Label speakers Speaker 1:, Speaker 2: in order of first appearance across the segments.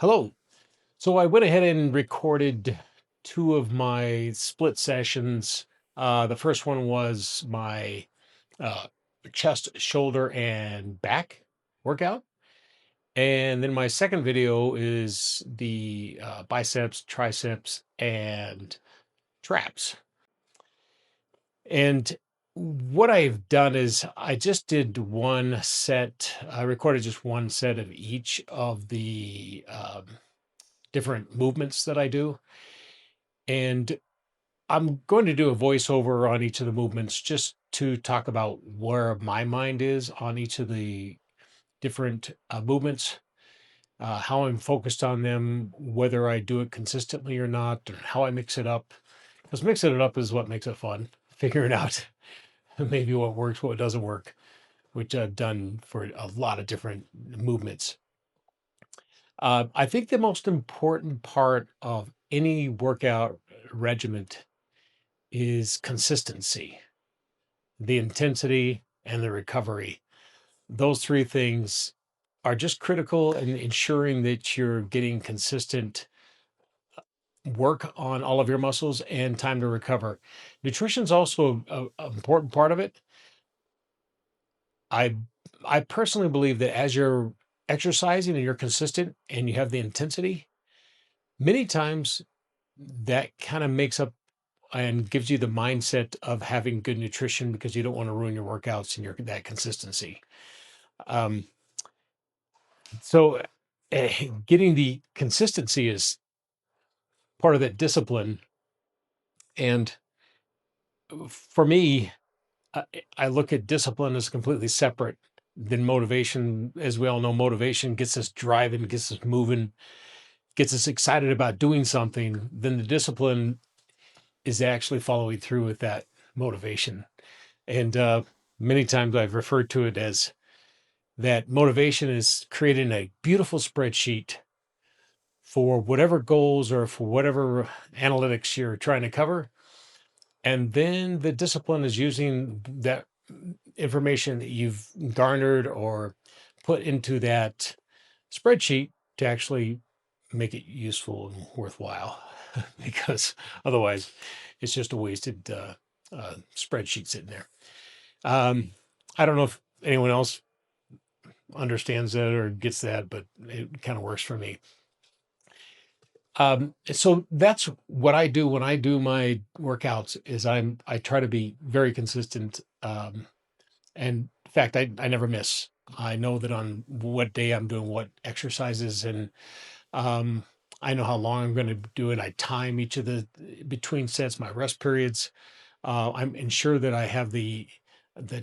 Speaker 1: Hello. So I went ahead and recorded two of my split sessions. The first one was my uh, chest, shoulder, and back workout. And then my second video is the biceps, triceps, and traps. And what I've done is I just did one set, I recorded just one set of each of the different movements that I do. And I'm going to do a voiceover on each of the movements just to talk about where my mind is on each of the different movements, how I'm focused on them, whether I do it consistently or not, or how I mix it up. Because mixing it up is what makes it fun, figuring out maybe what works, what doesn't work, which I've done for a lot of different movements. I think the most important part of any workout regiment is consistency, the intensity, and the recovery. Those three things are just critical in ensuring that you're getting consistent work on all of your muscles and time to recover. Nutrition's also an important part of it. I I personally believe that as you're exercising and you're consistent and you have the intensity, many times that kind of makes up and gives you the mindset of having good nutrition because you don't want to ruin your workouts and your that consistency. Um, so getting the consistency is part of that discipline. And for me, I, I look at discipline as completely separate than motivation. As we all know, motivation gets us driving, gets us moving, gets us excited about doing something. Then the discipline is actually following through with that motivation. And many times I've referred to it as that motivation is creating a beautiful spreadsheet for whatever goals or for whatever analytics you're trying to cover. And then the discipline is using that information that you've garnered or put into that spreadsheet to actually make it useful and worthwhile because otherwise it's just a wasted spreadsheet sitting there. Um, I don't know if anyone else understands that or gets that, but it kind of works for me. So that's what I do when I do my workouts is I try to be very consistent. And in fact, I never miss. I know that on what day I'm doing what exercises and um, I know how long I'm going to do it. I time each of the between sets, my rest periods. I'm ensure that I have the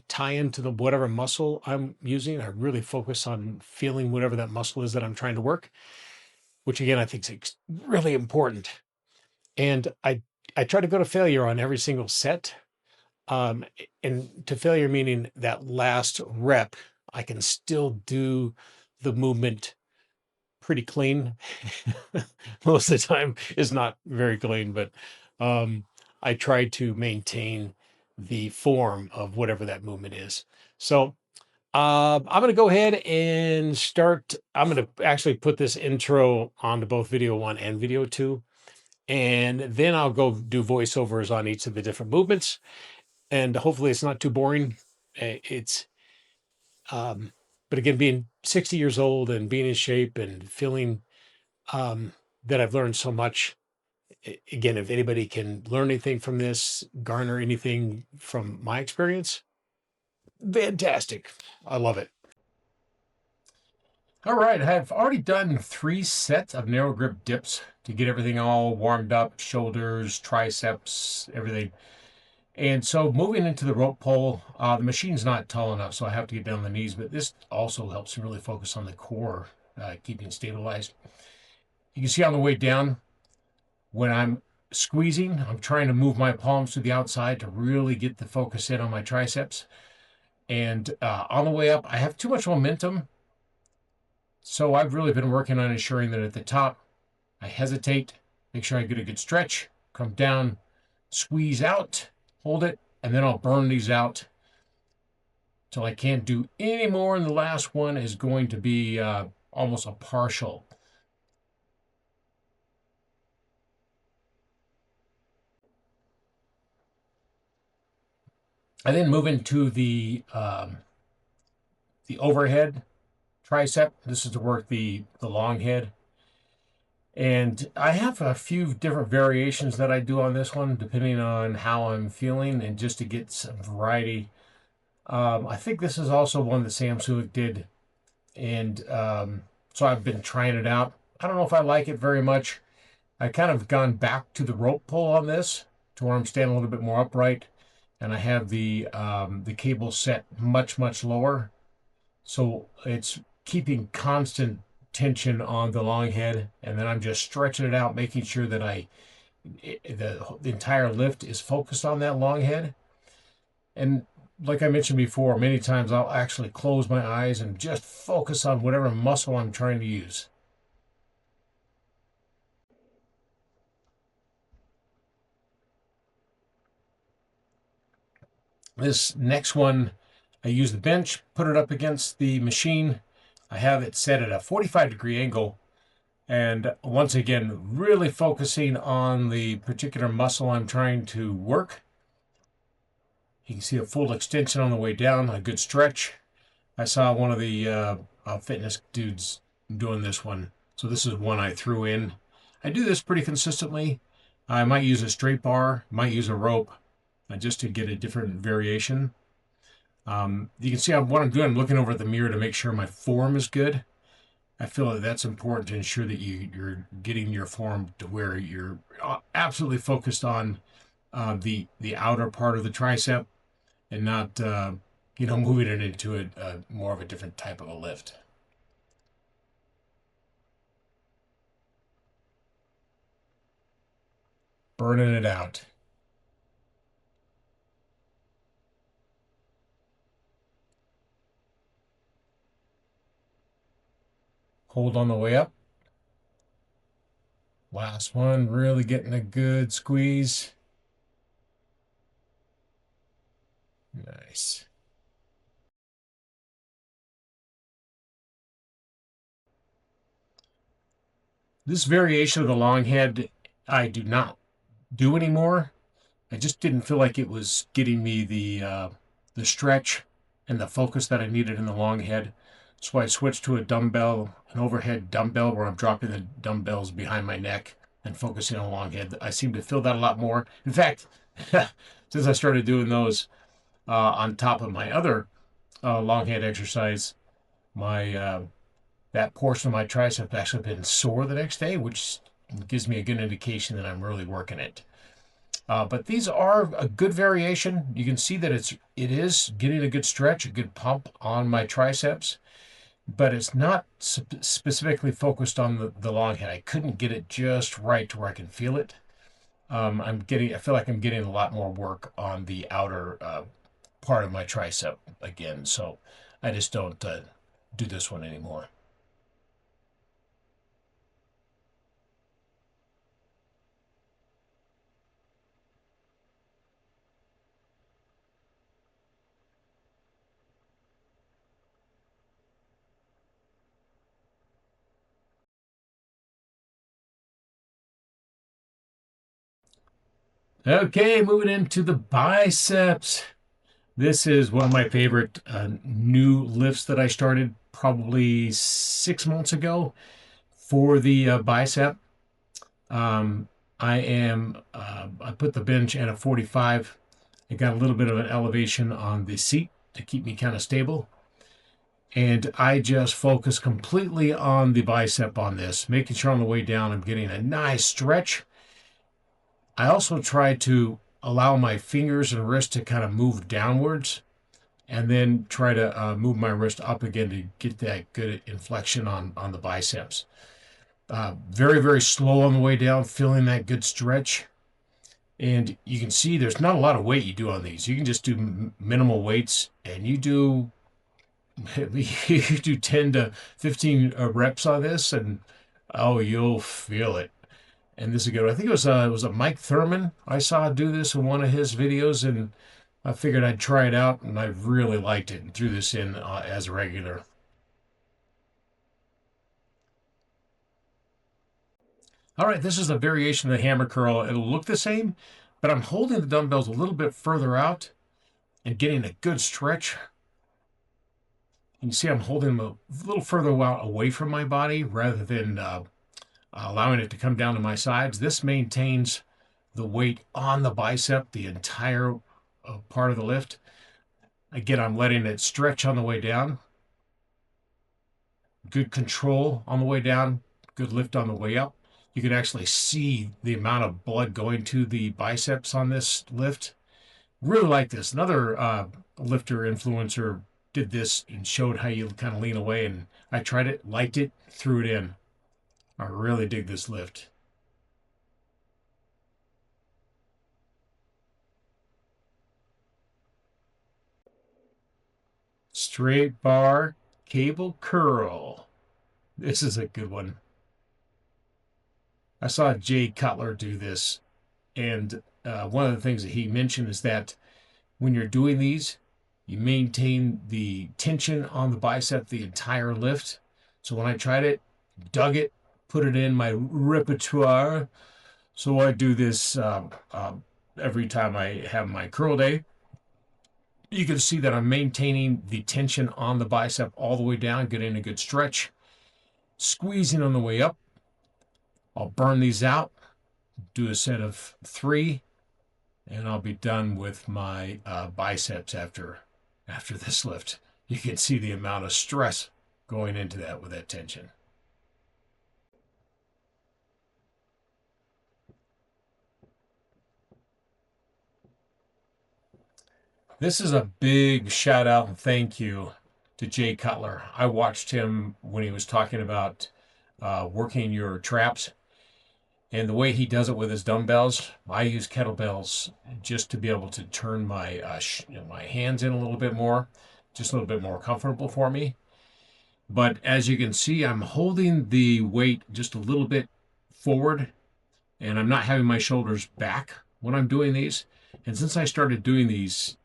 Speaker 1: tie into the whatever muscle I'm using. I really focus on feeling whatever that muscle is that I'm trying to work, which again I think is really important. And I try to go to failure on every single set. And to failure meaning that last rep, I can still do the movement pretty clean. Most of the time is not very clean, but um, I try to maintain the form of whatever that movement is. So I'm going to go ahead and start. I'm going to actually put this intro onto both video one and video two, and then I'll go do voiceovers on each of the different movements. And hopefully, it's not too boring. It's um, but again, being 60 years old and being in shape and feeling that I've learned so much. Again, if anybody can learn anything from this, garner anything from my experience, fantastic. I love it. All right, I've already done 3 sets of narrow grip dips to get everything all warmed up, shoulders, triceps, everything. And so moving into the rope pull, the machine's not tall enough, so I have to get down on the knees, but this also helps me really focus on the core, keeping stabilized. You can see on the way down, when I'm squeezing, I'm trying to move my palms to the outside to really get the focus in on my triceps. And on the way up, I have too much momentum. So I've really been working on ensuring that at the top, I hesitate, make sure I get a good stretch, come down, squeeze out, hold it, and then I'll burn these out till I can't do any more. And the last one is going to be almost a partial. I then move into the overhead tricep. This is to work the long head. And I have a few different variations that I do on this one, depending on how I'm feeling and just to get some variety. I think this is also one that Sam Suick did. And so I've been trying it out. I don't know if I like it very much. I kind of gone back to the rope pull on this to where I'm standing a little bit more upright. And I have the cable set much lower. So it's keeping constant tension on the long head, and then I'm just stretching it out, making sure that the entire lift is focused on that long head. And like I mentioned before, many times I'll actually close my eyes and just focus on whatever muscle I'm trying to use. This next one, I use the bench, put it up against the machine. I have it set at a 45-degree angle. And once again, really focusing on the particular muscle I'm trying to work. You can see a full extension on the way down, a good stretch. I saw one of the fitness dudes doing this one. So this is one I threw in. I do this pretty consistently. I might use a straight bar, might use a rope, just to get a different variation. You can see what I'm doing. I'm looking over at the mirror to make sure my form is good. I feel that that's important to ensure that you're getting your form to where you're absolutely focused on the outer part of the tricep and not moving it into a more of a different type of a lift. Burning it out. Hold on the way up. Last one, really getting a good squeeze. Nice. This variation of the long head, I do not do anymore. I just didn't feel like it was getting me the stretch and the focus that I needed in the long head. So I switched to an overhead dumbbell where I'm dropping the dumbbells behind my neck and focusing on the long head. I seem to feel that a lot more. In fact, since I started doing those on top of my other long head exercise, my that portion of my tricep actually been sore the next day, which gives me a good indication that I'm really working it. But these are a good variation. You can see that it is getting a good stretch, a good pump on my triceps, but it's not specifically focused on the long head. I couldn't get it just right to where I can feel it. I feel like I'm getting a lot more work on the outer part of my tricep again. So I just don't do this one anymore. Okay, moving into the biceps. This is one of my favorite new lifts that I started probably 6 months ago for the bicep. Um, I put the bench at a 45. I got a little bit of an elevation on the seat to keep me kind of stable. And I just focus completely on the bicep on this, making sure on the way down I'm getting a nice stretch. I also try to allow my fingers and wrist to kind of move downwards and then try to move my wrist up again to get that good inflection on the biceps. Very slow on the way down, feeling that good stretch. And you can see there's not a lot of weight you do on these. You can just do minimal weights, and you do 10 to 15 reps on this, and oh, you'll feel it. And this is good. I think it was a Mike Thurman I saw do this in one of his videos, and I figured I'd try it out, and I really liked it and threw this in as a regular. All right, this is a variation of the hammer curl. It'll look the same, but I'm holding the dumbbells a little bit further out. and getting a good stretch. You can see I'm holding them a little further away from my body rather than allowing it to come down to my sides. This maintains the weight on the bicep, the entire part of the lift. Again, I'm letting it stretch on the way down. Good control on the way down, good lift on the way up. You can actually see the amount of blood going to the biceps on this lift. Really like this. Another lifter influencer did this and showed how you kind of lean away, and I tried it, liked it, threw it in. I really dig this lift. Straight bar cable curl. This is a good one. I saw Jay Cutler do this, and one of the things that he mentioned is that when you're doing these, you maintain the tension on the bicep the entire lift. So when I tried it, dug it, put it in my repertoire. So I do this every time I have my curl day. You can see that I'm maintaining the tension on the bicep all the way down, getting a good stretch, squeezing on the way up. I'll burn these out, do a set of 3, and I'll be done with my biceps after this lift. You can see the amount of stress going into that with that tension. This is a big shout out and thank you to Jay Cutler. I watched him when he was talking about working your traps, and the way he does it with his dumbbells. I use kettlebells just to be able to turn my my hands in a little bit more, just a little bit more comfortable for me. But as you can see, I'm holding the weight just a little bit forward, and I'm not having my shoulders back when I'm doing these. And since I started doing these,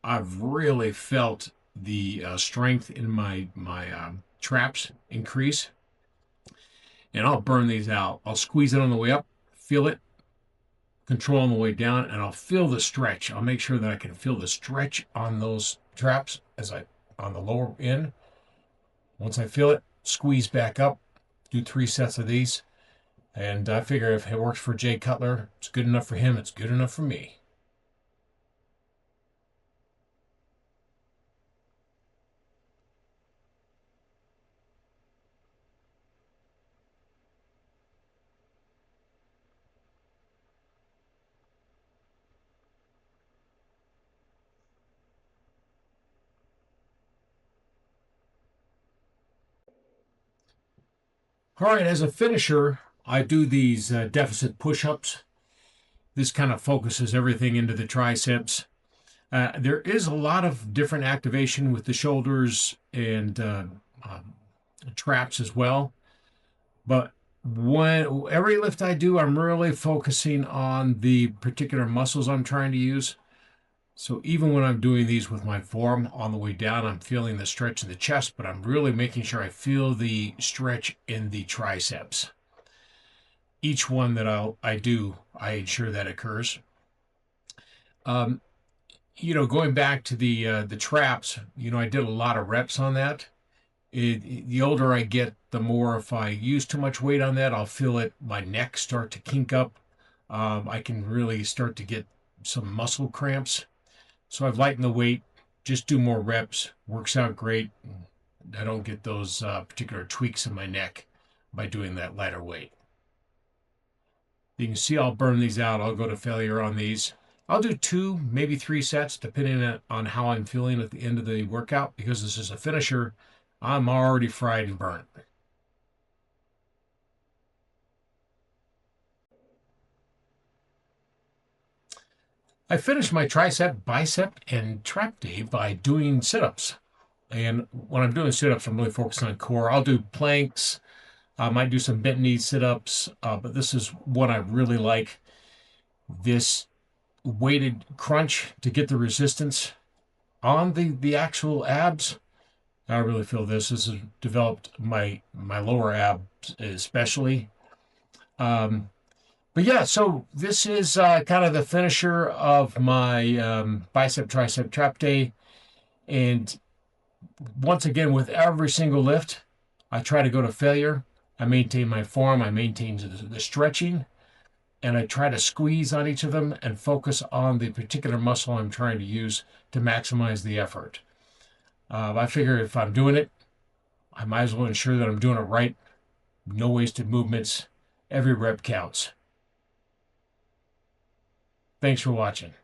Speaker 1: I've really felt the strength in my traps increase. And I'll burn these out. I'll squeeze it on the way up, feel it, control on the way down, and I'll feel the stretch. I'll make sure that I can feel the stretch on those traps on the lower end. Once I feel it, squeeze back up, do 3 sets of these. And I figure if it works for Jay Cutler, it's good enough for him, it's good enough for me. All right, as a finisher, I do these deficit push-ups. This kind of focuses everything into the triceps. There is a lot of different activation with the shoulders and traps as well. But every lift I do, I'm really focusing on the particular muscles I'm trying to use. So even when I'm doing these with my forearm on the way down, I'm feeling the stretch in the chest, but I'm really making sure I feel the stretch in the triceps. Each one that I do, I ensure that occurs. Going back to the traps, I did a lot of reps on that. The older I get, the more if I use too much weight on that, I'll feel it, my neck start to kink up. I can really start to get some muscle cramps. So I've lightened the weight, just do more reps, works out great. I don't get those particular tweaks in my neck by doing that lighter weight. You can see I'll burn these out. I'll go to failure on these. I'll do 2, maybe 3 sets, depending on how I'm feeling at the end of the workout. Because this is a finisher, I'm already fried and burnt. I finished my tricep, bicep, and trap day by doing sit-ups. And when I'm doing sit-ups, I'm really focused on core. I'll do planks. I might do some bent knee sit-ups, but this is what I really like. This weighted crunch to get the resistance on the actual abs. I really feel this has developed my lower abs especially. But But yeah, so this is kind of the finisher of my bicep tricep trap day. And once again, with every single lift, I try to go to failure. I maintain my form, I maintain the stretching, and I try to squeeze on each of them and focus on the particular muscle I'm trying to use to maximize the effort. I figure if I'm doing it, I might as well ensure that I'm doing it right. No wasted movements. Every rep counts. Thanks for watching.